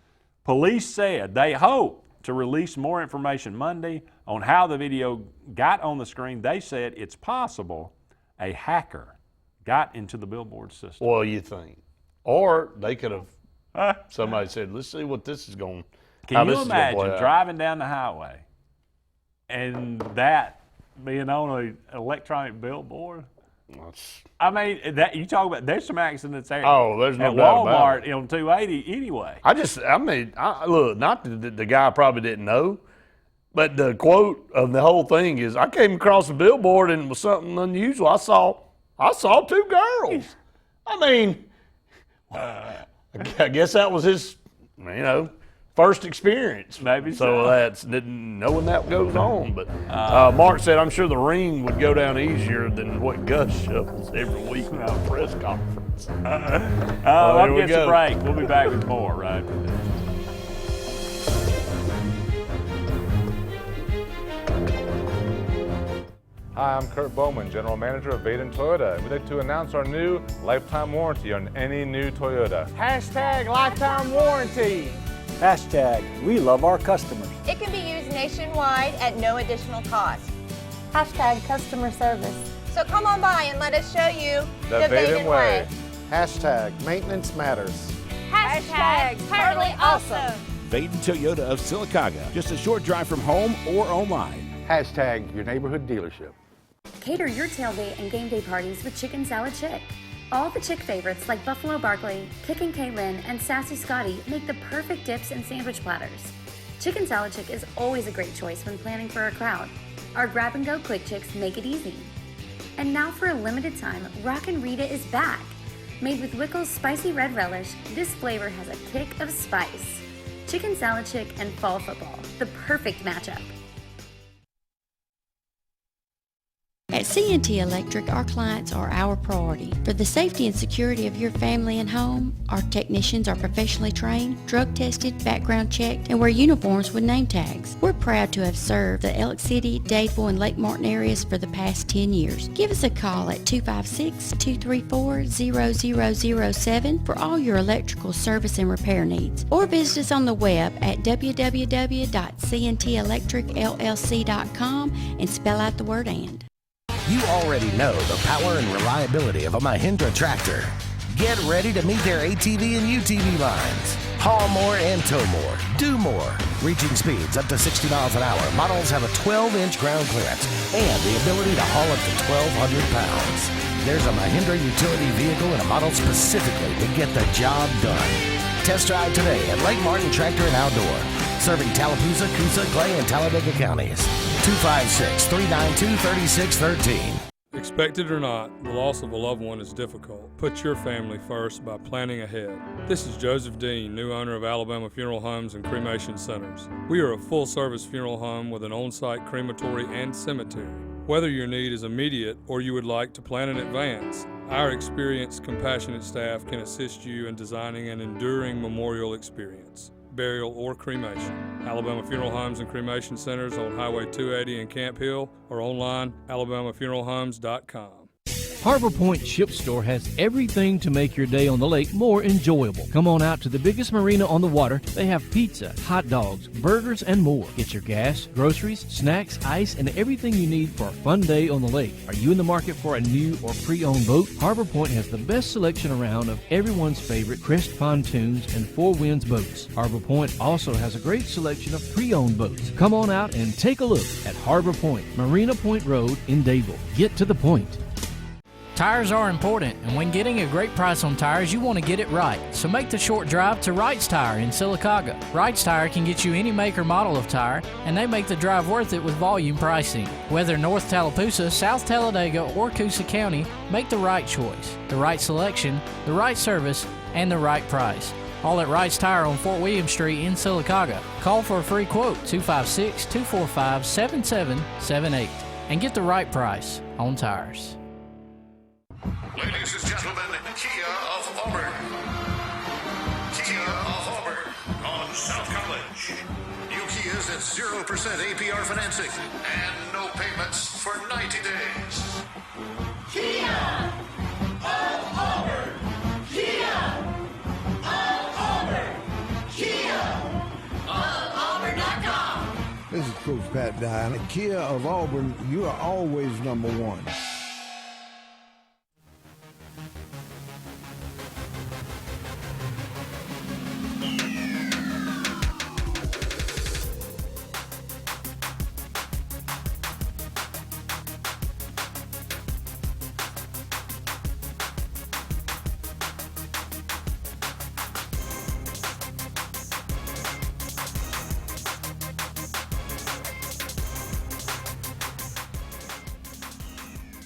Police said they hope to release more information Monday on how the video got on the screen. They said it's possible a hacker got into the billboard system. Well, you think. Or they could have, somebody said, let's see what this is going, Can you imagine driving down the highway and that being on an electronic billboard? I mean, that you talk about. There's some accidents there. Oh, there's no at doubt about Walmart on 280 anyway. Look, not that the guy probably didn't know, but the quote of the whole thing is, I came across a billboard and it was something unusual. I saw two girls. I mean, I guess that was his, first experience. Maybe so. That's knowing that goes on. But Mark said, I'm sure the ring would go down easier than what Gus shovels every week in our press conference. I'll get a break. We'll be back with more right after this. Hi, I'm Kurt Bowman, General Manager of Vaden Toyota. We'd like to announce our new lifetime warranty on any new Toyota. Hashtag lifetime warranty. Hashtag we love our customers. It can be used nationwide at no additional cost. Hashtag customer service. So come on by and let us show you the Vaden way. Hashtag maintenance matters. Hashtag totally awesome. Vaden Toyota of Sylacauga, just a short drive from home or online. Hashtag your neighborhood dealership. Cater your tailgate and game day parties with Chicken Salad Chick. All the Chick favorites like Buffalo Barkley, Kickin' Kaylin, and Sassy Scotty make the perfect dips and sandwich platters. Chicken Salad Chick is always a great choice when planning for a crowd. Our grab-and-go quick chicks make it easy. And now for a limited time, Rockin' Rita is back. Made with Wickles spicy red relish, this flavor has a kick of spice. Chicken Salad Chick and fall football, the perfect matchup. At C&T Electric, our clients are our priority. For the safety and security of your family and home, our technicians are professionally trained, drug tested, background checked, and wear uniforms with name tags. We're proud to have served the Elk City, Dadeville, and Lake Martin areas for the past 10 years. Give us a call at 256-234-0007 for all your electrical service and repair needs, or visit us on the web at www.cntelectricllc.com and spell out the word "and." You already know the power and reliability of a Mahindra tractor. Get ready to meet their ATV and UTV lines. Haul more and tow more. Do more. Reaching speeds up to 60 miles an hour. Models have a 12-inch ground clearance and the ability to haul up to 1,200 pounds. There's a Mahindra utility vehicle and a model specifically to get the job done. Test drive today at Lake Martin Tractor and Outdoor. Serving Tallapoosa, Coosa, Clay, and Talladega counties. 256-392-3613. Expect it or not, the loss of a loved one is difficult. Put your family first by planning ahead. This is Joseph Dean, new owner of Alabama Funeral Homes and Cremation Centers. We are a full-service funeral home with an on-site crematory and cemetery. Whether your need is immediate or you would like to plan in advance, our experienced, compassionate staff can assist you in designing an enduring memorial experience, burial, or cremation. Alabama Funeral Homes and Cremation Centers on Highway 280 in Camp Hill or online, alabamafuneralhomes.com. Harbor Point Ship Store has everything to make your day on the lake more enjoyable. Come on out to the biggest marina on the water. They have pizza, hot dogs, burgers, and more. Get your gas, groceries, snacks, ice, and everything you need for a fun day on the lake. Are you in the market for a new or pre-owned boat? Harbor Point has the best selection around of everyone's favorite Crest pontoons and Four Winds boats. Harbor Point also has a great selection of pre-owned boats. Come on out and take a look at Harbor Point, Marina Point Road in Dadeville. Get to the point. Tires are important, and when getting a great price on tires, you want to get it right. So make the short drive to Wright's Tire in Sylacauga. Wright's Tire can get you any make or model of tire, and they make the drive worth it with volume pricing. Whether North Tallapoosa, South Talladega, or Coosa County, make the right choice, the right selection, the right service, and the right price. All at Wright's Tire on Fort William Street in Sylacauga. Call for a free quote, 256-245-7778, and get the right price on tires. Ladies and gentlemen, Kia of Auburn. Kia of Auburn on South College. New Kias at 0% APR financing and no payments for 90 days. Kia of Auburn. Kia of Auburn. Kia down. At Kia of Auburn, you are always number one.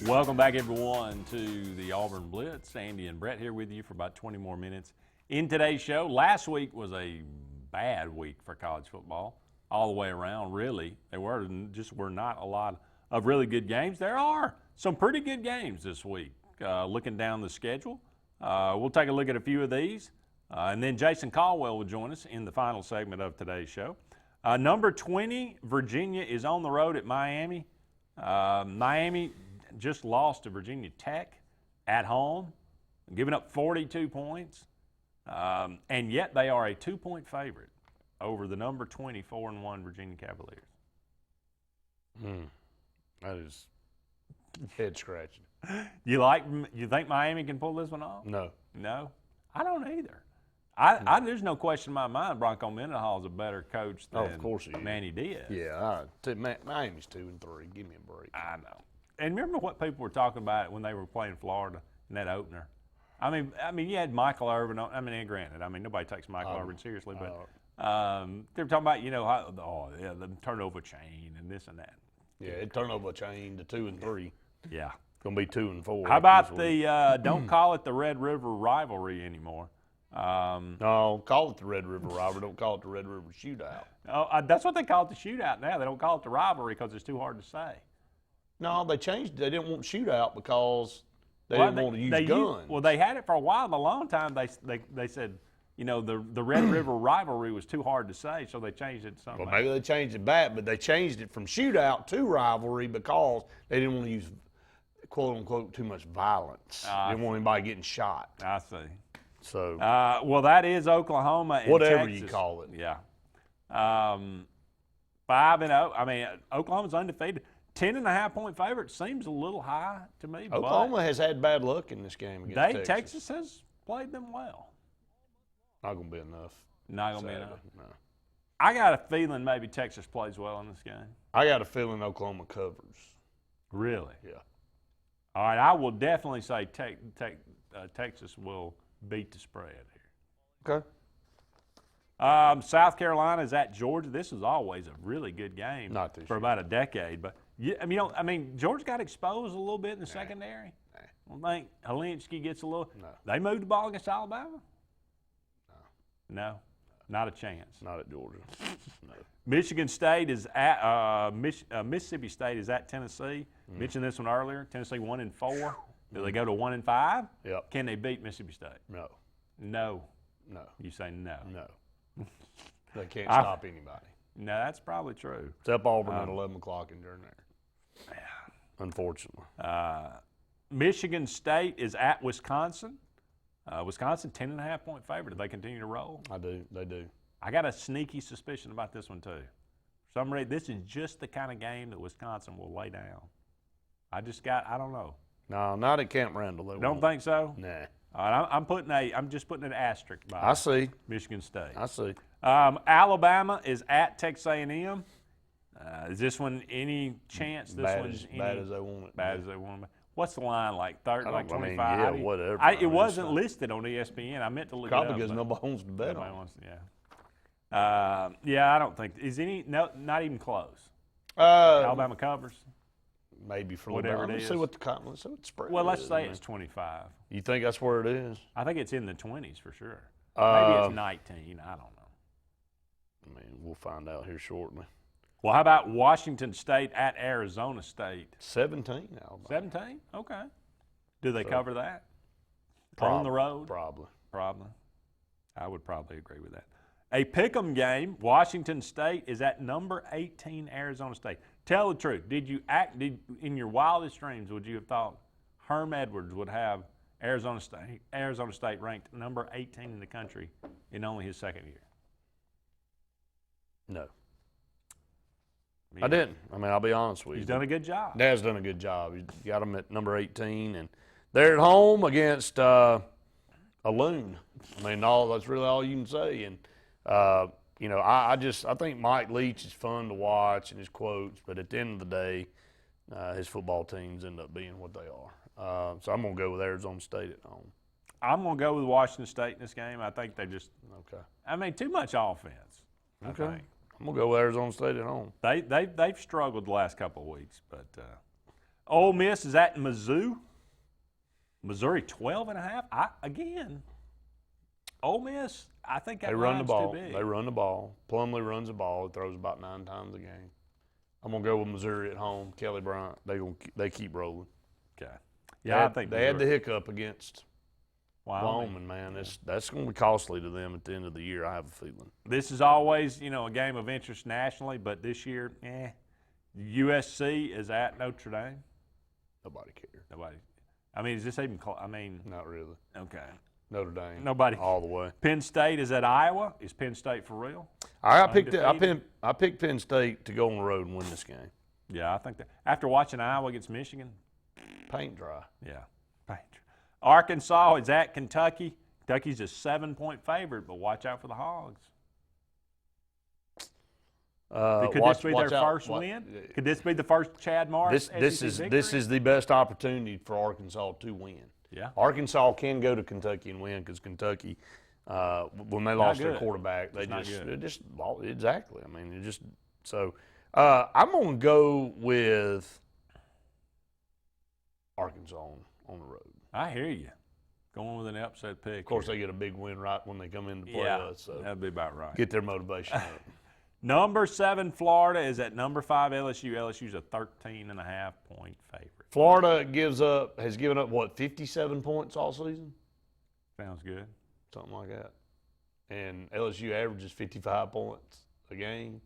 Welcome back, everyone, to the Auburn Blitz. Andy and Brett here with you for about 20 more minutes in today's show. Last week was a bad week for college football all the way around, really. There were not a lot of really good games. There are some pretty good games this week. Looking down the schedule, we'll take a look at a few of these, and then Jason Caldwell will join us in the final segment of today's show. Number 20, Virginia is on the road at Miami. Miami just lost to Virginia Tech at home, giving up 42 points, and yet they are a 2-point favorite over the number 20, 4-1 Virginia Cavaliers. That is head scratching. You think Miami can pull this one off? No. No? I don't either. There's no question in my mind Bronco Mendenhall is a better coach than of course he is. Manny Diaz. Yeah, Miami's 2-3. Give me a break. I know. And remember what people were talking about when they were playing Florida in that opener? I mean, you had Michael Irvin. And granted, nobody takes Michael Irvin seriously, but they were talking about, the turnover chain and this and that. Yeah, it turnover chain to 2 and 3. Yeah, it's gonna be 2 and 4. How about the don't call it the Red River rivalry anymore? No, call it the Red River rivalry. Don't call it the Red River shootout. Oh, that's what they call it, the shootout now. They don't call it the rivalry because it's too hard to say. No, they changed it. They didn't want shootout because they didn't want to use guns. They had it for a while. A long time they said, the Red River rivalry was too hard to say, so they changed it to something. Well, maybe they changed it back, but they changed it from shootout to rivalry because they didn't want to use, quote unquote, too much violence. They didn't want anybody getting shot. I see. So. Well, that is Oklahoma and whatever Texas. you call it. Yeah. 5-0. Oklahoma's undefeated. 10.5-point favorite seems a little high to me. Oklahoma has had bad luck in this game against Texas has played them well. Not going to be enough. Not going to be enough. No. I got a feeling maybe Texas plays well in this game. I got a feeling Oklahoma covers. Really? Yeah. All right, I will definitely say Texas will beat the spread here. Okay. South Carolina is at Georgia. This is always a really good game for about a decade, but. Georgia got exposed a little bit in the secondary. I don't think Holinsky gets a little. No. They moved the ball against Alabama? No. Not a chance. Not at Georgia. No. Michigan State is at Mississippi State is at Tennessee. Mentioned this one earlier. Tennessee 1-4. Do they go to 1-5? Yep. Can they beat Mississippi State? No. No. No. You say no. No. They can't stop anybody. No, that's probably true. Except Auburn at 11 o'clock and during there. Yeah. Unfortunately. Michigan State is at Wisconsin. Wisconsin, 10.5-point favorite. Do they continue to roll? They do. I got a sneaky suspicion about this one, too. For some reason, this is just the kind of game that Wisconsin will lay down. I don't know. No, not at Camp Randall. Don't think so? Nah. All right, I'm just putting an asterisk by I see. Michigan State. I see. Alabama is at Texas A&M. Is this one any chance? Bad as they want it. Bad as they want it. What's the line like? 30, like 25? Yeah, whatever. It wasn't listed on ESPN. I meant to look it up. Probably because nobody wants to bet on it. Yeah, I don't think is any. No, not even close. Alabama covers. Maybe for whatever it is. Let's see what the spread. Well, let's say it's 25. You think that's where it is? I think it's in the 20s for sure. Maybe it's 19. I don't know. We'll find out here shortly. Well, how about Washington State at Arizona State? 17, Alabama. 17? Okay. Do they cover that? Probably, on the road? Probably. I would probably agree with that. A pick'em game, Washington State is at number 18 Arizona State. Tell the truth. Did in your wildest dreams, would you have thought Herm Edwards would have Arizona State ranked number 18 in the country in only his second year? No. I didn't. I mean, I'll be honest with you. He's done a good job. Dad's done a good job. He's got them at number 18, and they're at home against a loon. I mean, that's really all you can say. And you know, I think Mike Leach is fun to watch and his quotes, but at the end of the day, his football teams end up being what they are. So I'm going to go with Arizona State at home. I'm going to go with Washington State in this game. I think they just okay. I mean, too much offense. Okay. I'm going to go with Arizona State at home. They've struggled the last couple of weeks, but Ole Miss is at Mizzou. Missouri 12.5. Again, Ole Miss, I think that run the ball. Too big. They run the ball. Plumlee runs the ball. He throws about 9 times a game. I'm going to go with Missouri at home. Kelly Bryant, they keep rolling. Okay. Yeah, I think they had the hiccup against Wyoming, man. That's going to be costly to them at the end of the year, I have a feeling. This is always, you know, a game of interest nationally, but this year, USC is at Notre Dame. Nobody cares. Nobody. I mean, is this even close? I mean. Not really. Okay. Notre Dame. Nobody. All the way. Penn State is at Iowa. Is Penn State for real? I picked Penn State to go on the road and win this game. Yeah, I think that. After watching Iowa against Michigan. Paint dry. Yeah, paint dry. Arkansas is at Kentucky. Kentucky's a 7-point favorite, but watch out for the Hogs. Could this be their first win? Could this be the first Chad Morris? This is the best opportunity for Arkansas to win. Yeah. Arkansas can go to Kentucky and win because Kentucky, when they lost their quarterback, exactly. I mean, I'm going to go with Arkansas on the road. I hear you. Going with an upset pick. Of course, they get a big win right when they come into play. Yeah, that'd be about right. Get their motivation up. Number 7, Florida is at number 5, LSU. LSU's a 13.5-point favorite. Florida has given up, 57 points all season? Sounds good. Something like that. And LSU averages 55 points a game.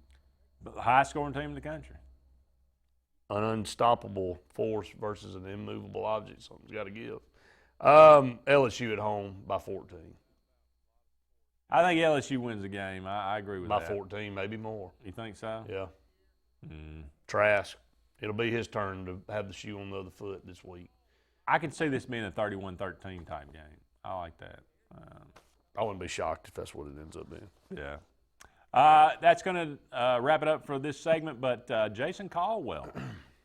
But the highest scoring team in the country. An unstoppable force versus an immovable object. Something's got to give. LSU at home by 14. I think LSU wins the game. I agree with that. By 14, maybe more. You think so? Yeah. Trask. It'll be his turn to have the shoe on the other foot this week. I can see this being a 31-13 type game. I like that. I wouldn't be shocked if that's what it ends up being. Yeah. That's going to wrap it up for this segment, but Jason Caldwell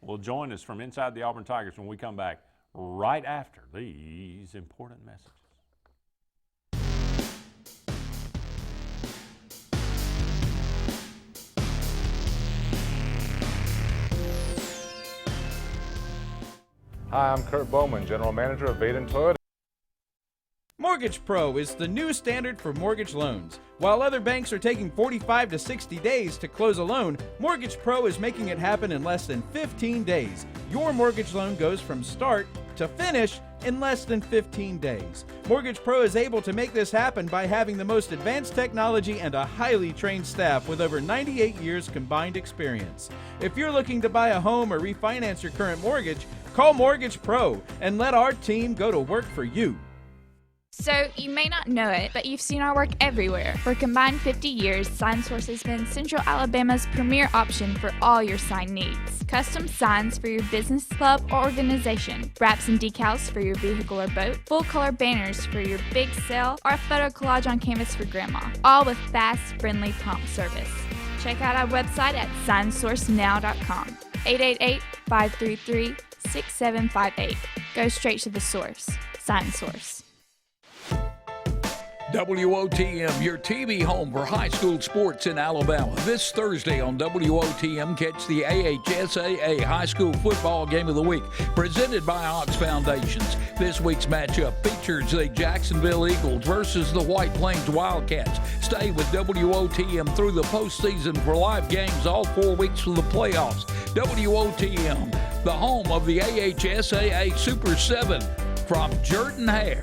will join us from inside the Auburn Tigers when we come back right after these important messages. Hi, I'm Kurt Bowman, General Manager of Vaden Toyota. Mortgage Pro is the new standard for mortgage loans. While other banks are taking 45 to 60 days to close a loan, Mortgage Pro is making it happen in less than 15 days. Your mortgage loan goes from start to finish in less than 15 days. Mortgage Pro is able to make this happen by having the most advanced technology and a highly trained staff with over 98 years combined experience. If you're looking to buy a home or refinance your current mortgage, call Mortgage Pro and let our team go to work for you. So, you may not know it, but you've seen our work everywhere. For a combined 50 years, SignSource has been Central Alabama's premier option for all your sign needs. Custom signs for your business, club, or organization. Wraps and decals for your vehicle or boat. Full-color banners for your big sale, or a photo collage on canvas for grandma. All with fast, friendly, prompt service. Check out our website at signsourcenow.com. 888-533-6758. Go straight to the source. SignSource. WOTM, your TV home for high school sports in Alabama. This Thursday on WOTM, catch the AHSAA High School Football Game of the Week, presented by Ox Foundations. This week's matchup features the Jacksonville Eagles versus the White Plains Wildcats. Stay with WOTM through the postseason for live games all 4 weeks for the playoffs. WOTM, the home of the AHSAA Super 7, from Jordan Hare.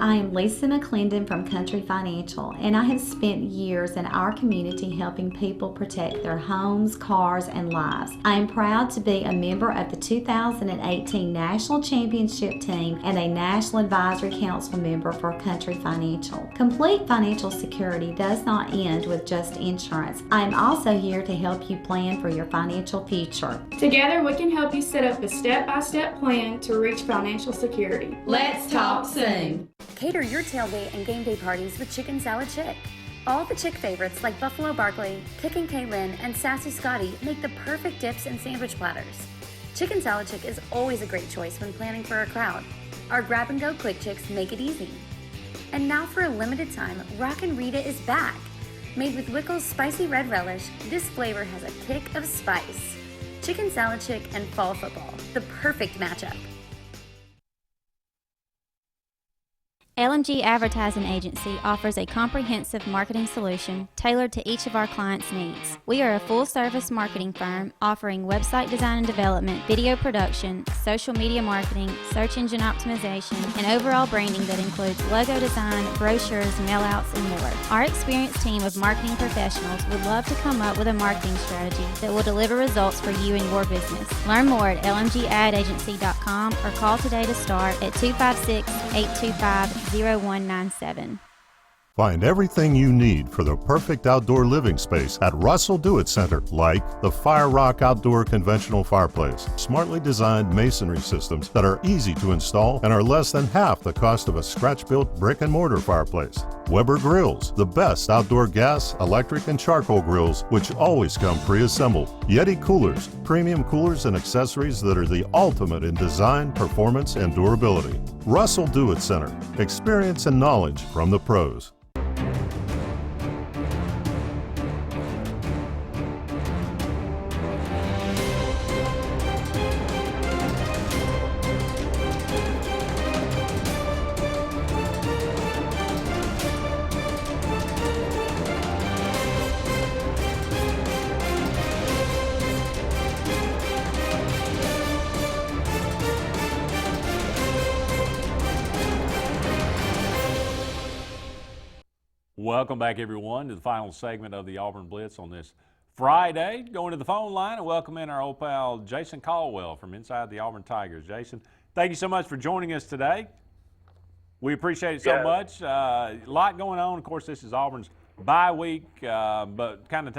I am Lisa McClendon from Country Financial, and I have spent years in our community helping people protect their homes, cars, and lives. I am proud to be a member of the 2018 National Championship Team and a National Advisory Council member for Country Financial. Complete financial security does not end with just insurance. I am also here to help you plan for your financial future. Together, we can help you set up a step-by-step plan to reach financial security. Let's talk soon. Cater your tailgate and game day parties with Chicken Salad Chick. All the Chick favorites like Buffalo Barkley, Kickin' Kaylin, and Sassy Scotty make the perfect dips and sandwich platters. Chicken Salad Chick is always a great choice when planning for a crowd. Our grab-and-go quick chicks make it easy. And now for a limited time, Rockin' Rita is back. Made with Wickles spicy red relish, this flavor has a kick of spice. Chicken Salad Chick and fall football, the perfect matchup. LMG Advertising Agency offers a comprehensive marketing solution tailored to each of our clients' needs. We are a full-service marketing firm offering website design and development, video production, social media marketing, search engine optimization, and overall branding that includes logo design, brochures, mailouts, and more. Our experienced team of marketing professionals would love to come up with a marketing strategy that will deliver results for you and your business. Learn more at lmgadagency.com or call today to start at 256-825-0197. Find everything you need for the perfect outdoor living space at Russell Do-It Center, like the Fire Rock Outdoor Conventional Fireplace, smartly designed masonry systems that are easy to install and are less than half the cost of a scratch-built brick and mortar fireplace. Weber Grills, the best outdoor gas, electric, and charcoal grills, which always come pre-assembled. Yeti Coolers, premium coolers and accessories that are the ultimate in design, performance, and durability. Russell Do-It Center, experience and knowledge from the pros. Welcome back, everyone, to the final segment of the Auburn Blitz on this Friday. Going to the phone line and welcome in our old pal Jason Caldwell from inside the Auburn Tigers. Jason, thank you so much for joining us today. We appreciate it so much. A lot going on. Of course, this is Auburn's bye week, but kind of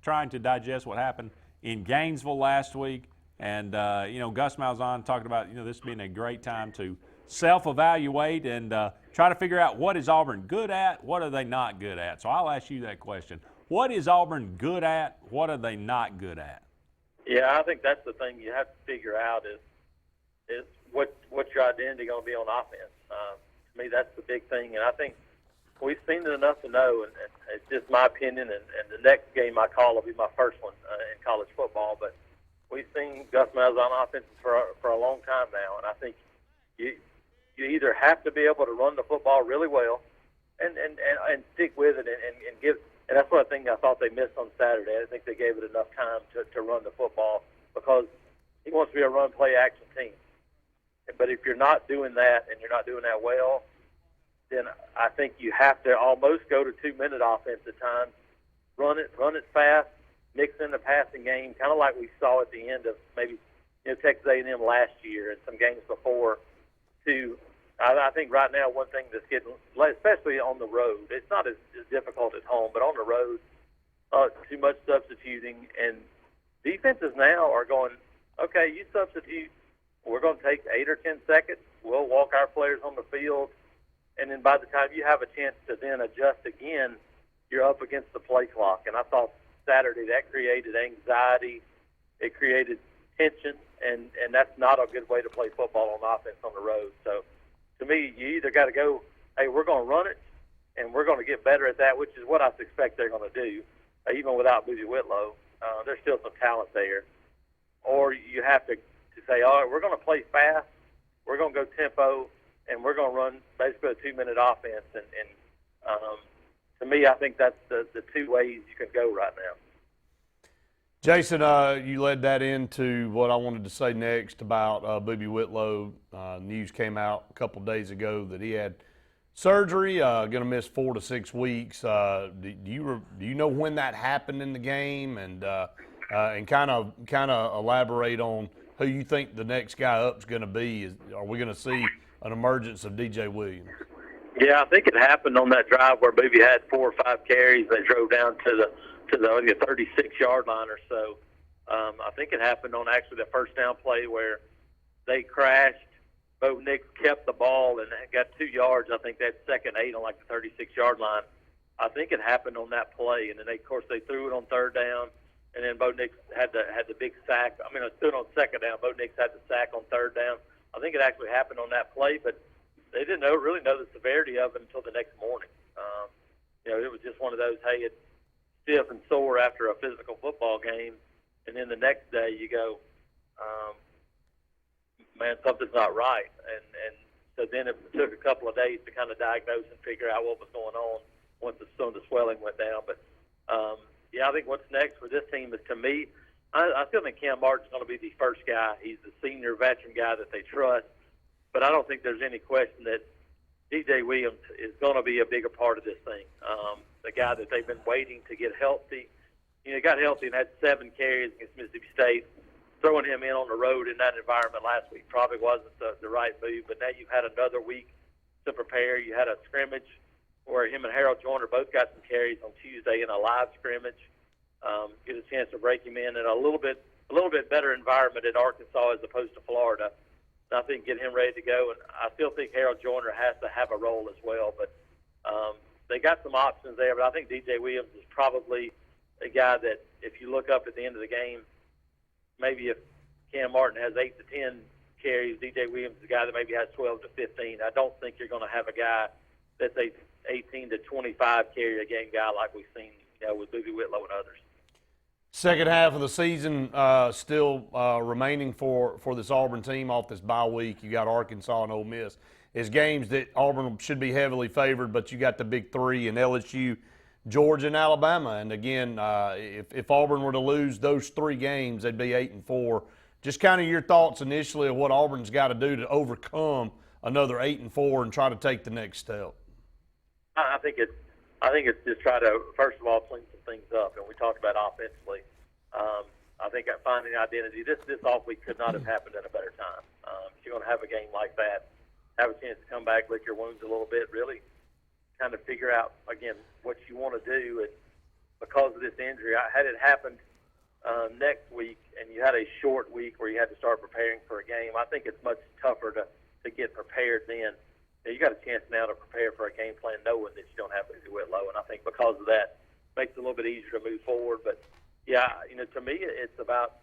trying to digest what happened in Gainesville last week. And, Gus Malzahn talked about, this being a great time to self-evaluate and try to figure out what is Auburn good at, what are they not good at. So I'll ask you that question. What is Auburn good at? What are they not good at? Yeah, I think that's the thing you have to figure out is what's your identity going to be on offense. To me, that's the big thing, and I think we've seen it enough to know, and it's just my opinion, and the next game I call will be my first one in college football, but we've seen Gus Malzahn offenses for a long time now, and I think you either have to be able to run the football really well and stick with it and give. And that's what I thought they missed on Saturday. I think they gave it enough time to run the football because he wants to be a run, play, action team. But if you're not doing that and you're not doing that well, then I think you have to almost go to 2-minute offense at times, run it fast, mix in the passing game, kind of like we saw at the end of maybe Texas A&M last year and some games before. I think right now one thing that's getting, especially on the road, it's not as difficult at home, but on the road, too much substituting, and defenses now are going, okay, you substitute, we're going to take 8 or 10 seconds, we'll walk our players on the field, and then by the time you have a chance to then adjust again, you're up against the play clock. And I thought Saturday that created anxiety, it created tension, and that's not a good way to play football on offense on the road. So to me, you either got to go, hey, we're going to run it, and we're going to get better at that, which is what I suspect they're going to do, even without Boozy Whitlow. There's still some talent there. Or you have to say, all right, we're going to play fast, we're going to go tempo, and we're going to run basically a 2-minute offense. And to me, I think that's the two ways you can go right now. Jason, you led that into what I wanted to say next about Booby Whitlow. News came out a couple days ago that he had surgery, going to miss 4 to 6 weeks. Do you know when that happened in the game, and kind of elaborate on who you think the next guy up is going to be? Are we going to see an emergence of DJ Williams? Yeah, I think it happened on that drive where Booby had 4 or 5 carries. They drove down to the 36-yard line or so. I think it happened on actually the first down play where they crashed. Bo Nix kept the ball and got 2 yards. I think that second 8 on like the 36-yard line. I think it happened on that play, and then of course they threw it on 3rd down, and then Bo Nix had the big sack. I mean, it stood on 2nd down. Bo Nix had the sack on 3rd down. I think it actually happened on that play, but they didn't really know the severity of it until the next morning. It was just one of those, hey, it's stiff and sore after a physical football game, and then the next day you go, man, something's not right. And so then it took a couple of days to kind of diagnose and figure out what was going on once some of the swelling went down. But, I think what's next for this team is, to me, I still think Cam Martin's going to be the first guy. He's the senior veteran guy that they trust. But I don't think there's any question that DJ Williams is going to be a bigger part of this thing. The guy that they've been waiting to get healthy. He got healthy and had 7 carries against Mississippi State. Throwing him in on the road in that environment last week probably wasn't the right move. But now you've had another week to prepare. You had a scrimmage where him and Harold Joyner both got some carries on Tuesday in a live scrimmage. Get a chance to break him in a little bit better environment at Arkansas as opposed to Florida. I think get him ready to go, and I still think Harold Joyner has to have a role as well. But they got some options there, but I think DJ Williams is probably a guy that if you look up at the end of the game, maybe if Cam Martin has 8 to 10 carries, DJ Williams is a guy that maybe has 12 to 15. I don't think you're going to have a guy that's a 18 to 25 carry a game guy like we've seen with Boobie Whitlow and others. Second half of the season still remaining for this Auburn team off this bye week. You got Arkansas and Ole Miss. It's games that Auburn should be heavily favored, but you got the big 3 in LSU, Georgia, and Alabama. And again, if Auburn were to lose those 3 games, they'd be 8-4. Just kind of your thoughts initially of what Auburn's got to do to overcome another 8-4 and try to take the next step. I think it's just try to, first of all, clean some things up. And we talked about offensively. I think finding identity. This off week could not have happened at a better time. If you're going to have a game like that, have a chance to come back, lick your wounds a little bit, really kind of figure out, again, what you want to do. And because of this injury, had it happened next week and you had a short week where you had to start preparing for a game, I think it's much tougher to get prepared then. You got a chance now to prepare for a game plan knowing that you don't have Boobie Whitlow, and I think because of that, it makes it a little bit easier to move forward. But, to me, it's about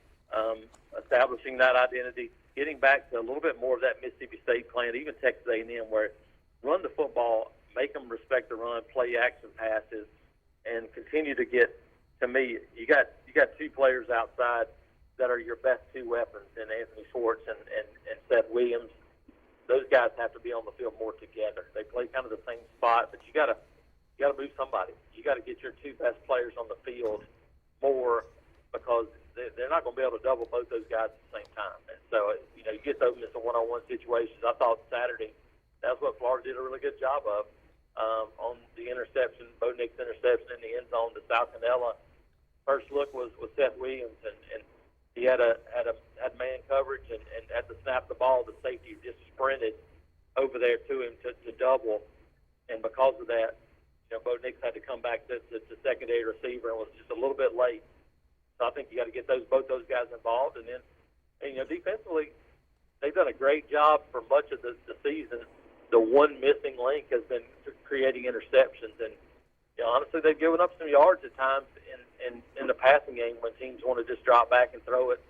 establishing that identity, getting back to a little bit more of that Mississippi State plan, even Texas A&M, where run the football, make them respect the run, play action passes, and continue to get, to me, you got 2 players outside that are your best 2 weapons in Anthony Schwartz and Seth Williams. Those guys have to be on the field more together. They play kind of the same spot, but you got to move somebody. You got to get your 2 best players on the field more, because they're not going to be able to double both those guys at the same time. And so, you get those in some one-on-one situations. I thought Saturday that's what Florida did a really good job of on the interception, Bo Nix interception in the end zone to South Canella. First look was Seth Williams, and he had man coverage, and at the snap of the ball, the safety just sprinted over there to him to double. And because of that, Bo Nix had to come back to secondary receiver and was just a little bit late. So I think you got to get both those guys involved. And then, defensively, they've done a great job for much of the season. The one missing link has been creating interceptions. And, honestly, they've given up some yards at times in the passing game when teams want to just drop back and throw it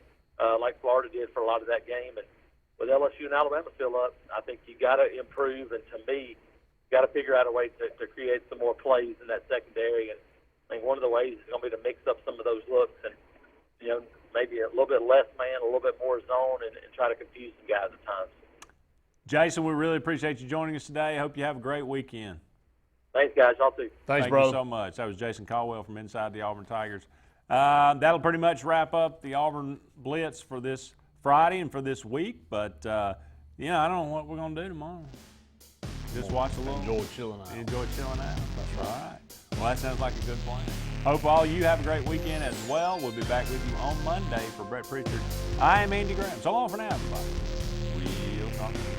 like Florida did for a lot of that game. And with LSU and Alabama still up, I think you got to improve. And to me, you got to figure out a way to create some more plays in that secondary. And I think one of the ways is going to be to mix up some of those looks and, maybe a little bit less man, a little bit more zone, and try to confuse some guys at times. Jason, we really appreciate you joining us today. I hope you have a great weekend. Thanks, guys. Y'all too. Thank you so much. That was Jason Caldwell from inside the Auburn Tigers. That'll pretty much wrap up the Auburn Blitz for this Friday and for this week. But, I don't know what we're going to do tomorrow. Just watch a little. Enjoy chilling out. Enjoy chilling out. That's right. All right. Well, that sounds like a good plan. Hope all you have a great weekend as well. We'll be back with you on Monday for Brett Pritchard. I am Andy Graham. So long for now, everybody. We'll talk to you.